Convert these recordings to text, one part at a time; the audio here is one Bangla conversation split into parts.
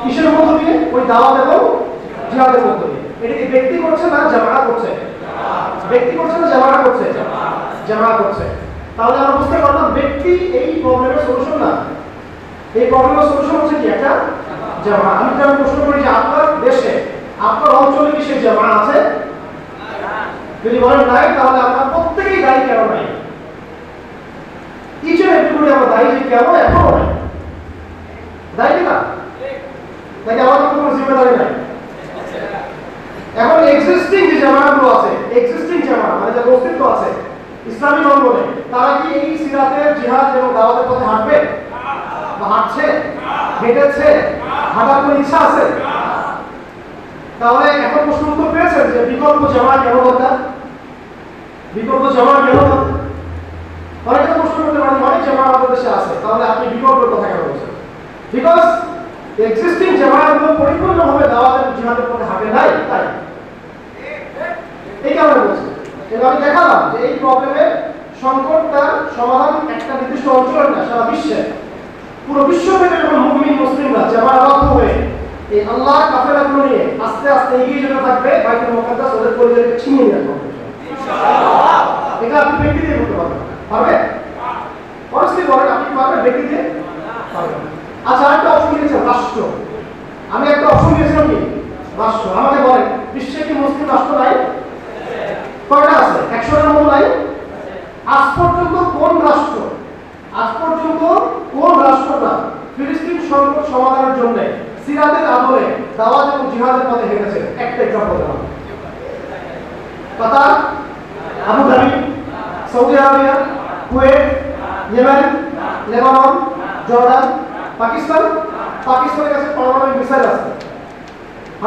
কিসের মধ্য দিয়ে? ওই দাওয়াত এবং জিহাদের মধ্য দিয়ে। এটা কি ব্যক্তি করছে না জামাআত করছে? ব্যক্তি করছে না জামাআত করছে? জামাআত করছে। তাহলে আমরা বুঝতে পারলাম ব্যক্তি এই প্রবলেমের সলিউশন না, এই প্রবলেমের সলিউশন হচ্ছে কি একটা জামাআত। আমি যেমন প্রশ্ন করি যে আপনার দেশে আপনার অঞ্চলে কি সেই জামাআত আছে? যদি বলেন নাই, তাহলে আমরা প্রত্যেকেই দায়ী কেন নাই। ইচ এন্ড এভরিবডি আমরা দায়ী যে কেন এখনো নাই। দায়ী না নাকি আমাদের কোনো জিম্মেদারি নাই? এখন এক্সিস্টিং যে জামাতগুলো আছে, এক্সিস্টিং জামাত মানে যাদের অস্তিত্ব আছে ইসলামী অঙ্গনে, তারা কি এই সিরাতের জিহাদ এবং দাওয়াতের পথে হাঁটবে? বা হাঁটছে? হেঁটেছে? হাঁটার কোনো ইচ্ছা আছে? তাহলে এখন প্রশ্ন উত্তর পেয়েছেন যে বিকল্প জামাত কেন দরকার? বিকল্প জামাত কেন দরকার? অনেকে প্রশ্ন করতে পারেন অনেক জামাত আমাদের দেশে আছে, তাহলে আপনি বিকল্পের কথা কেন বলছেন? বিকজ এক্সিস্টিং জামাতগুলো পরিপূর্ণভাবে দাওয়াত এবং জিহাদের পথে হাঁটে নাই, তাই এই কারণে বলছি। এবং আমি দেখালাম যে এই প্রবলেমের সংকটটার সমাধান একটা নির্দিষ্ট অঞ্চলের না, সারা বিশ্বে, পুরো বিশ্ব থেকে যখন মুমিন মুসলিমরা জামাতবদ্ধ হয়ে এই আল্লাহ কাফেলাগুলো নিয়ে আস্তে আস্তে এগিয়ে যেতে থাকবে, বাইতুল মুকাদ্দাস ওদের পরিবারকে ছিনিয়ে নিয়ে আসবে ইনশাআল্লাহ। এটা আপনি ব্যক্তি দিয়ে করতে পারবেন, পারবে? অবশ্যই বলেন, আপনি পারবেন ব্যক্তি দিয়ে? পারবেন। আচ্ছা, একটা অপশন দিয়েছেন রাষ্ট্র। আমি একটা অপশন দিয়েছিলাম কি রাষ্ট্র। আমাকে বলেন বিশ্বে কি মুসলিম রাষ্ট্র নাই? কয়টা আছে? 100-এর মতো নাই? আজ পর্যন্ত কোন রাষ্ট্র, আজ পর্যন্ত কোন রাষ্ট্রটা ফিলিস্তিন সংকট সমাধানের জন্য সিরাতের আদলে দাওয়াত এবং জিহাদের পথে হেঁটেছে? একটা এক্সাম্পল দেব। Qatar, Abu Dhabi, Saudi Arabia, Kuwait, Yemen, Lebanon, Jordan, Pakistan. পাকিস্তানের কাছে পারমাণবিক মিসাইল আছে,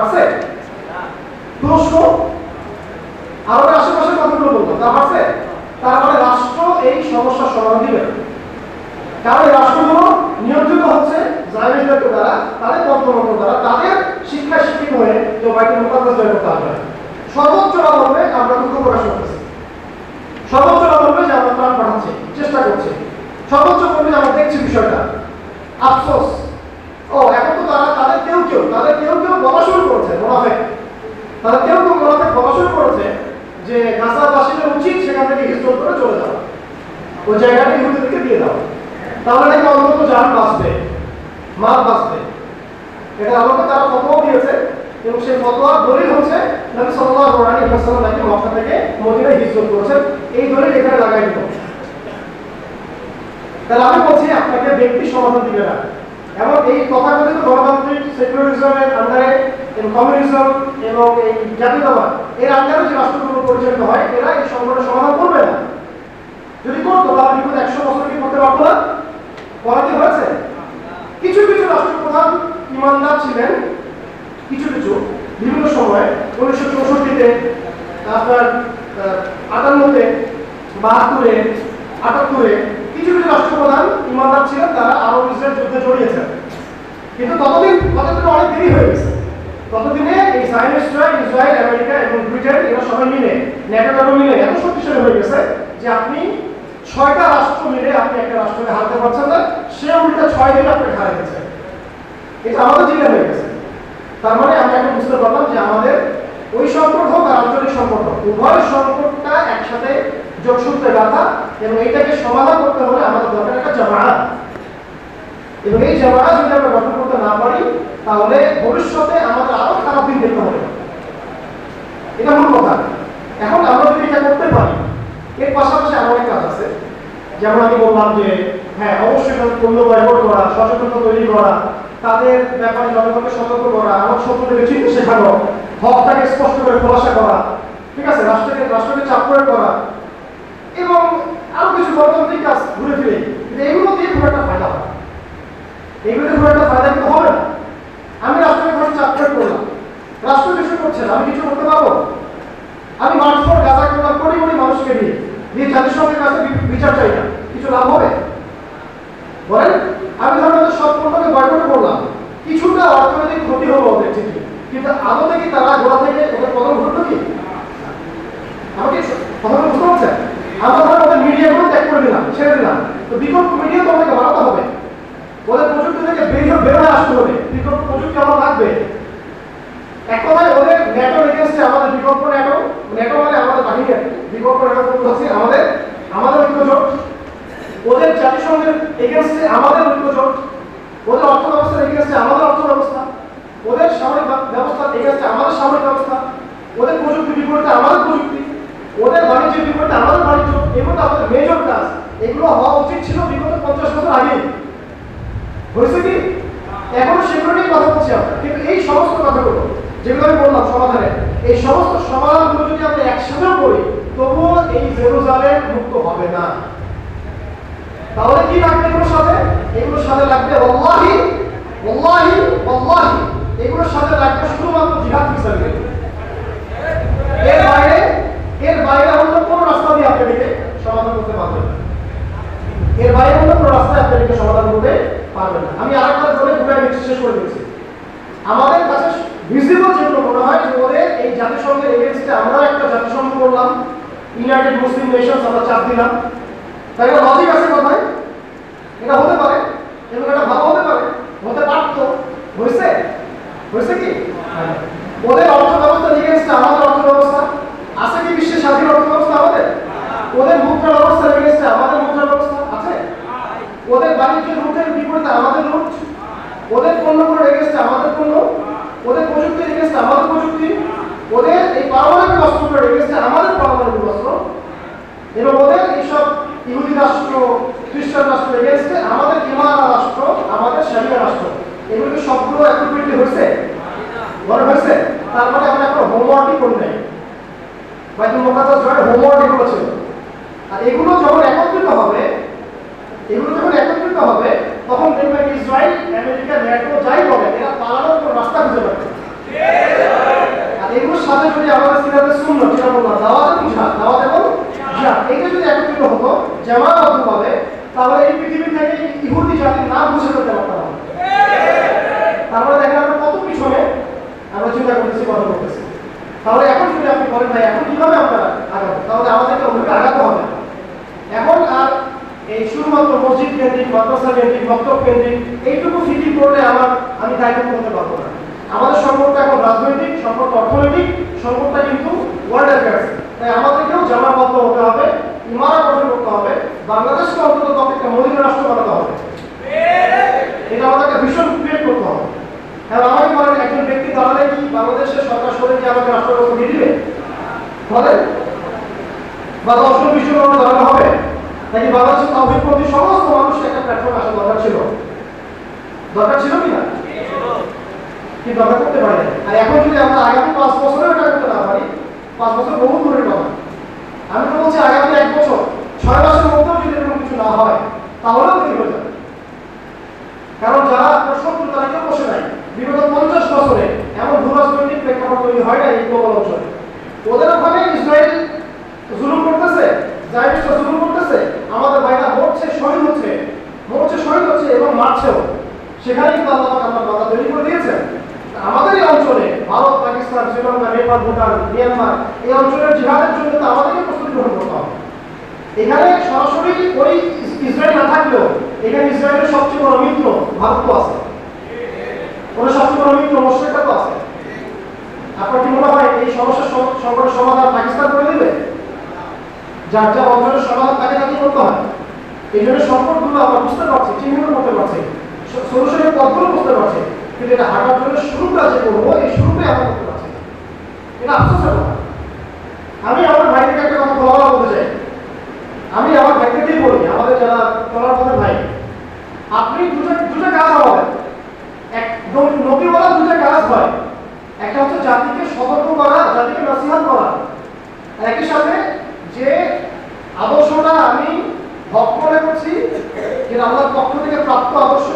আছে? তুরস্ক, আরবের আশেপাশের কতগুলো বলতো তা আছে? তার মানে রাষ্ট্র এই সমস্যার সমাধান দিবে, কারণ এই রাষ্ট্রগুলো নিয়ন্ত্রিত হচ্ছে জায়নিদের দ্বারা, তাদের তন্ত্রমন্ত্র দ্বারা, তাদের শিক্ষায় শিক্ষিত হয়ে যে বাইতুল মুকাদ্দাস জয় করতে আসবে। সর্বোচ্চরা বলবে আমরা দুঃখ প্রকাশ করতেছি, সর্বোচ্চরা বলবে যে আমরা প্রাণ পাঠাচ্ছি, চেষ্টা করছি, সর্বোচ্চ বলবে যে আমরা দেখছি বিষয়টা, আফসোস। ও এখন তো তাদের কেউ কেউ বলা শুরু করেছে, মুনাফিক, তাদের কেউ মুনাফিক বলা শুরু করেছে যে গাজাবাসীদের উচিত সেখান থেকে হিজরত করে চলে যাওয়া, ওই জায়গাটা ইহুদিদেরকে দিয়ে দেওয়া, তাহলে নাকি অন্তত জান বাঁচবে, মাল বাঁচবে। এটা আমাকে তারা ফতোয়া দিয়েছে এবং সেই ফতোয়ার দলিল হচ্ছে নবী সাল্লাল্লাহু আলাইহি ওয়াসাল্লাম নাকি মক্কা থেকে মদিনায় হিজরত করেছেন, এই দলিল এখানে লাগাই দিল। তাহলে আমি বলছি আপনাকে ব্যক্তি সমাধান দিবে না, এবং এই তথাকথিত গণতান্ত্রিক সেকুলারিজমের আন্ডারে এবং কমিউনিজম এবং এই জাতীয়তাবাদ এর আন্ডারে যে রাষ্ট্রগুলো পরিচালিত হয়, এরা এই সংকটের সমাধান করবে না। যদি করতো তাহলে বিগত 100 বছর কি করতে পারতো না? করা কি হয়েছে? কিছু কিছু রাষ্ট্রপ্রধান ইমানদার ছিলেন, কিছু কিছু বিভিন্ন সময় 1964-তে, আপনার 58-তে, 72-এ, 78-এ কিছু কিছু রাষ্ট্রপ্রধান ইমানদার ছিলেন, তারা আরব ইসরায়েল যুদ্ধে জড়িয়েছেন। কিন্তু ততদিনে অনেক দেরি হয়ে গেছে। ততদিনে এই সাইনিস্টরা, ইসরায়েল, আমেরিকা এবং ব্রিটেন এরা সবাই মিলে, ন্যাটো মিলে এত শক্তিশালী হয়ে গেছে যে আপনি 6টা রাষ্ট্র মিলে আপনি একটা রাষ্ট্রকে হারাতে পারছেন না, সে উল্টা 6 দিন আপনাকে হারিয়ে গেছে। এটা আমাদের জিজ্ঞাসা হয়ে গেছে। তার মানে আমরা এখন বুঝতে পারলাম যে আমাদের ওই সংকট হোক আর আঞ্চলিক সংকট হোক, উভয় সংকটটা একসাথে যোগসূত্রে গাঁথা, এবং এইটাকে সমাধান করতে হলে আমাদের দরকার একটা জামায়াত। এবং এই জামায়াত যদি আমরা গঠন করতে না পারি, তাহলে ভবিষ্যতে আমাদের আরো খারাপ দিন দেখতে হবে। এটা মূল কথা। এখন আমরা যদি এটা করতে পারি, এর পাশাপাশি আরো অনেক কাজ আছে। যেমন আমি বললাম যে হ্যাঁ, অবশ্যই তাদের পণ্য ব্যবহার করা, সচেতনতা তৈরি করা, তাদের ব্যাপারে জনগণকে সতর্ক করা, আমার শত্রুদেরকে চিনতে শেখানো, হকটাকে স্পষ্ট করে খোলাসা করা, ঠিক আছে, রাষ্ট্রকে চাপ প্রয়োগ করা, এবং আরো কিছু গণতান্ত্রিক কাজ ঘুরে ফিরে। এগুলো দিয়ে খুব একটা ফায়দা হয়, এগুলোতে খুব একটা ফায়দা কিন্তু হবে না। আমি রাষ্ট্রকে কোনো চাপ প্রয়োগ করলাম, রাষ্ট্র কিছু করছে না, আমি কিছু করতে পারবো? আমি মার্চ ফর গাজা করলাম কোটি কোটি মানুষকে দিয়ে জাতিসংঘের কাছে বিচার চাই না, কিছু লাভ হবে? বলেন, আমি ধরেন সব পণ্যকে বয়কট করলাম, কিছুটা অর্থনৈতিক ক্ষতি হলো ওদের ঠিকই, কিন্তু আদতে কি তারা গোড়া থেকে ওদের পতন ঘটলো কি? আমাকে কথাটা বুঝতে পারছেন? আমরা ধরেন ওদের মিডিয়াগুলো ত্যাগ করে দিলাম, ছেড়ে দিলাম, তো বিকল্প মিডিয়া তো আমাকে বাড়াতে হবে, ওদের প্রযুক্তি থেকে বের হয়ে আসতে হবে, বিকল্প প্রযুক্তি ন্যাটো মানে আমাদের বাহিনী আর কি, বিকল্প ন্যাটো হচ্ছে আমাদের আমাদের ঐক্যজোট, ওদের জাতিসংঘের এগেনস্টে আমাদের ঐক্যজোট, ওদের অর্থ ব্যবস্থার এগেনস্টে আমাদের অর্থ ব্যবস্থা, ওদের সামরিক ব্যবস্থার এগেনস্টে আমাদের সামরিক ব্যবস্থা, ওদের প্রযুক্তির বিপরীতে আমাদের প্রযুক্তি, ওদের বাণিজ্যের বিপরীতে আমাদের বাণিজ্য। এগুলো আমাদের মেজর কাজ, এগুলো হওয়া উচিত ছিল বিগত 50 বছর আগে। হয়েছে কি? এখনো সেগুলো নিয়ে কথা বলছি আমরা, কিন্তু এই সমস্ত কথাগুলো যেগুলো আমি বললাম সমাধানে, এই সমস্ত সমাধানগুলো যদি আমরা একসাথেও করি তবুও এই জেরুজালেম মুক্ত হবে না। তাহলে কি লাগবে এগুলোর সাথে? এগুলোর সাথে লাগবে ওয়াল্লাহি ওয়াল্লাহি ওয়াল্লাহি, এগুলোর সাথে লাগবে শুধুমাত্র জিহাদ ফিসাবিলিল্লাহ। এর বাইরে অন্য কোনো রাস্তা দিয়ে আপনি এটাকে সমাধান করতে পারবেন না। এর বাইরে অন্য কোনো রাস্তায় আপনি এটাকে সমাধান করতে পারবেন না। আমি আরেকবার বলে পুরো শেষ করে দিচ্ছি। আমাদের কাছে ভিজিবল যেগুলো মনে হয় যে ওদের এই জাতিসংঘের এগেইনস্টে আমরা একটা জাতিসংঘ করলাম, ইউনাইটেড মুসলিম নেশনস আমরা চাপ দিলাম, তাই এটা লজিক আছে কথায়, এটা হতে পারে এবং এটা ভালো হতে পারে, হতে পারত, হয়েছে হয়েছে কি? ওদের অর্থ ব্যবস্থার এগেইনস্টে আমাদের অর্থ ব্যবস্থা আছে কি? বিশ্বের স্বাধীন অর্থ ব্যবস্থা আমাদের? ওদের মুদ্রা ব্যবস্থার এগেইনস্টে আমাদের মুদ্রা ব্যবস্থা আছে? ওদের বাণিজ্যের রুটের বিপরীতে আমাদের রুট, ওদের পণ্যগুলোর এগেইনস্টে আমাদের পণ্য, ওদের প্রযুক্তির এগেইনস্টে আমাদের প্রযুক্তি, ওদের এই পারমাণবিক অস্ত্রগুলোর এগেইনস্টে আমাদের পারমাণবিক অস্ত্র, এবং ওদের এইসব ইহুদি রাষ্ট্র, খ্রিস্টান রাষ্ট্র এগেইনস্টে আমাদের ইমারা রাষ্ট্র, আমাদের শরিয়া রাষ্ট্র। এগুলো সবগুলো একত্রিত হয়েছে, মনে হয়েছে? তার মানে আমরা এখন হোমওয়ার্কই করি নাই, বাইতুল মুকাদ্দাস জয়ের হোমওয়ার্ক এগুলো ছিল। আর এগুলো যখন একত্রিত হবে, তখন দেখবেন ইসরায়েল, আমেরিকা, ন্যাটো যাই বলে এরা পালানোর কোনো রাস্তা খুঁজে পাবে। আর এগুলোর সাথে যদি আমাদের সিরাতে সুন্নাত, যেটা বললাম দাওয়াত এবং জিহাদ, এইটা যদি একত্রিত হতো জামাতবদ্ধভাবে, তাহলে এই পৃথিবী থেকে ইহুদি জাতির নাম মুছে ফেলতে পারতাম না। তারপরে দেখেন আমরা কত পিছনে আমরা চিন্তা করতেছি, কথা বলতেছি। তাহলে এখন যদি আপনি বলেন ভাই এখন কিভাবে আমরা আগাবো, তাহলে আমাদেরকে ওইভাবে আগাতে হবে। এখন আর এই শুধুমাত্র মসজিদ কেন্দ্রিক, মাদ্রাসা কেন্দ্রিক, মক্তব কেন্দ্রিক এইটুকু ফিকির করলে আমি দায়িত্ব করতে পারবো না। আমাদের সম্পর্ক এখন রাজনৈতিক, সম্পর্ক অর্থনৈতিক, সম্পর্কটা কিন্তু ওয়ার্ল্ড অ্যাফেয়ার্স। তাই আমাদেরকেও জামাবদ্ধ হতে হবে, ইমারা গঠন করতে হবে, বাংলাদেশকে অন্তত একটা মদিনা রাষ্ট্র বানাতে হবে। এটা আমাদেরকে ভীষণ ক্রিয়েট করতে হবে। কারণ আমাকে বলেন একজন ব্যক্তি দাঁড়ালে কি বাংলাদেশের সরকার সরে কি আমাকে রাষ্ট্র গঠন দিয়ে দিবে বলেন? বা 10-20 জন দাঁড়ানো হবে নাকি? বাংলাদেশের তাওহীদপন্থী সমস্ত মানুষের একটা প্ল্যাটফর্ম আসা দরকার ছিল কি না? কিন্তু আমরা করতে পারি না। আর এখন যদি আমরা আগামী 5 বছরেও এটা করতে না পারি, 5 বছর বহু দূরের কথা, আমি তো বলছি আগামী 1 বছর 6 মাসের মধ্যেও যদি এরকম কিছু না হয় তাহলেও কি হয়ে যাবে। কারণ যারা আপনার শত্রু তারা কেউ বসে নাই। বিগত 50 বছরে এমন ভূরাজনৈতিক প্রেক্ষাপট তৈরি হয় না এই গ্লোবাল অঞ্চলে। ওদের ওখানে ইসরায়েল জুলুম করতেছে, জায়নিস্টরা জুলুম করতেছে, আমাদের ভাইরা মরছে, শহীদ হচ্ছে এবং মারছেও। সেখানে কিন্তু আল্লাহ পাক আমার বাধা তৈরি করে দিয়েছেন। আমাদের এই অঞ্চলে ভারত, পাকিস্তান, শ্রীলঙ্কা, নেপাল, ভুটান, মিয়ানমার এই অঞ্চলের জিহাদের জন্য তো আমাদেরকে প্রস্তুতি গ্রহণ করতে হবে। এখানে সরাসরি ওই ইসরায়েল না থাকলেও এখানে ইসরায়েলের সবচেয়ে বড় মিত্র ভারত তো আছে, ওদের সবচেয়ে বড় মিত্র মুশরিকরা তো আছে। আপনার কি মনে হয় এই সমস্যার সংকটের সমাধান পাকিস্তান করে দেবে? যার যা অঞ্চলের সমাধান তাকে করতে হয়। এই জন্য সংকটগুলো আমরা বুঝতে পারছি, চিহ্নিত করতে পারছি, সলিউশনের পথগুলো বুঝতে পারছি, কিন্তু এটা হাঁটার জন্য শুরুটা যে করবো এই শুরুটাই আমরা করতে পারছি। এটা আফসোসের কথা। আমি আমার ভাইকে একটা কথা বলতে চাই, আমি আমার ভাইকেই বলি, আমাদের যারা চলার পথের ভাই, আপনি দুটো কাজ আমাদের নবীওয়ালা দুটো কাজ হয়। একটা হচ্ছে জাতিকে সতর্ক করা, জাতিকে নসিহত করা, আর একই সাথে যে আদর্শটা আমি হক মনে করছি, যেটা আল্লাহর পক্ষ থেকে প্রাপ্ত আদর্শ,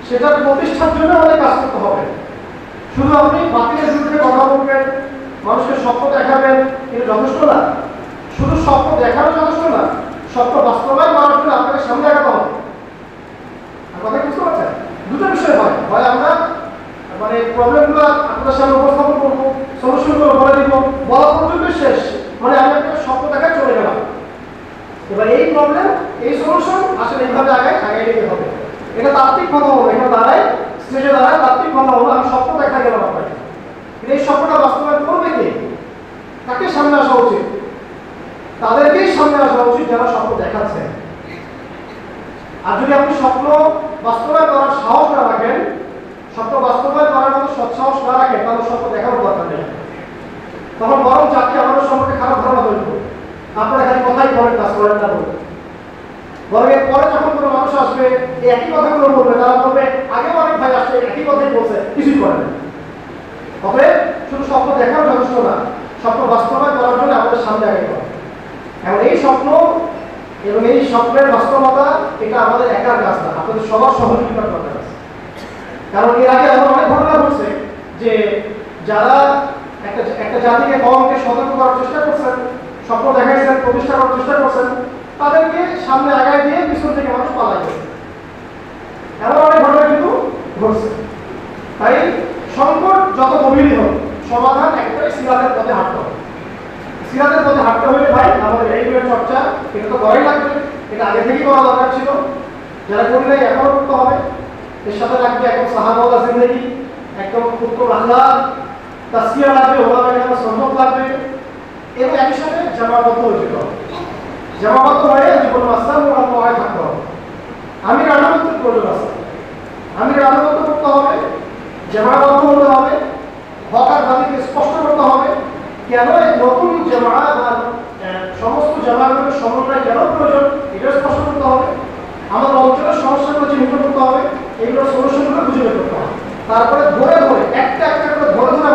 সেটার প্রতিষ্ঠার জন্য আমাদের কাজ করতে হবে। শুধু আপনি বাতিলের বিরুদ্ধে কথা বলবেন, মানুষকে স্বপ্ন দেখাবেন, এটা যথেষ্ট না। শুধু স্বপ্ন দেখানো যথেষ্ট না, স্বপ্ন বাস্তবায়ন করার জন্য আপনাকে সামনে আগাতে হবে। কথা বুঝতে পারছেন? দুটো বিষয় হয়, হয় আমরা মানে প্রবলেমগুলো আপনাদের সামনে উপস্থাপন করবো, সলিউশনগুলো বলে দিব, বলা পর্যন্ত শেষ, মানে আমি একটা স্বপ্ন দেখায় চলে গেলাম। এবার এই প্রবলেম, এই সলিউশন আসলে এইভাবে আগায় নিতে হবে। এটা তাত্ত্বিক কথা হলো, এটা স্টেজে দাঁড়ায় তাত্ত্বিক কথা হলো, আমি স্বপ্ন দেখা গেলাম আপনাকে, এই স্বপ্নটা বাস্তবায়ন করবে কে? তাকে সামনে আসা বলছে, কিছুই করে না। তবে শুধু স্বপ্ন দেখাও যথেষ্ট না, স্বপ্ন বাস্তবায়ন করার জন্য আমাদের সামনে আগে হবে। এবং এই স্বপ্ন এবং এই স্বপ্নের বাস্তবতা এটা আমাদের একার কাজ না, আপনাদের সবার সহযোগিতার দরকার আছে। কারণ এর আগে এমন অনেক ঘটনা ঘটছে যে যারা একটা জাতিকে কমকে সতর্ক করার চেষ্টা করছেন, স্বপ্ন দেখাইছেন, প্রতিষ্ঠা করার চেষ্টা করছেন, তাদেরকে সামনে আগায় দিয়ে পিছন থেকে মানুষ পালাই গেছে। এমন অনেক ঘটনা কিন্তু ঘটছে। তাই সংকট যত গভীরই হোক, সমাধান একটাই, সিরাতের পথে হাঁটতে হবে। সিরাতের পথে হাঁটতে হলে ভাই আমাদের এইগুলোর চর্চা এটা তো করাই লাগবে, এটা আগে থেকেই করা দরকার ছিল। যারা করি নাই এখনো করতে হবে। এর সাথে লাগবে একদম সাহাবাওয়ালা জিন্দেগি, একদম উত্তম আখলাক, তাসকিয়া লাগবে, ওলামা কেরামের সুন্নাত লাগবে, এবং একই সাথে জামাবদ্ধ হয়ে যেতে হবে। জামাবদ্ধ হয়ে জীবন মাস্টার মোড়ায় থাকতে হবে। আমি রান্নাবদ্ধ প্রয়োজন আছে, আমি রান্নাবদ্ধ করতে হবে, জামাবদ্ধ হতে হবে, হক আর বাতিলকে স্পষ্ট করতে হবে। কেন এই নতুন জামা বা সমস্ত জামাগুলোর সমন্বয় কেন প্রয়োজন এটা স্পষ্ট করতে হবে। আমাদের অঞ্চলের সমস্যাগুলো চিহ্নিত করতে হবে, এগুলোর সলিউশনগুলো খুঁজে বের করতে হবে। তারপরে ধরে ধরে একটা একটা করে ধরে ধরে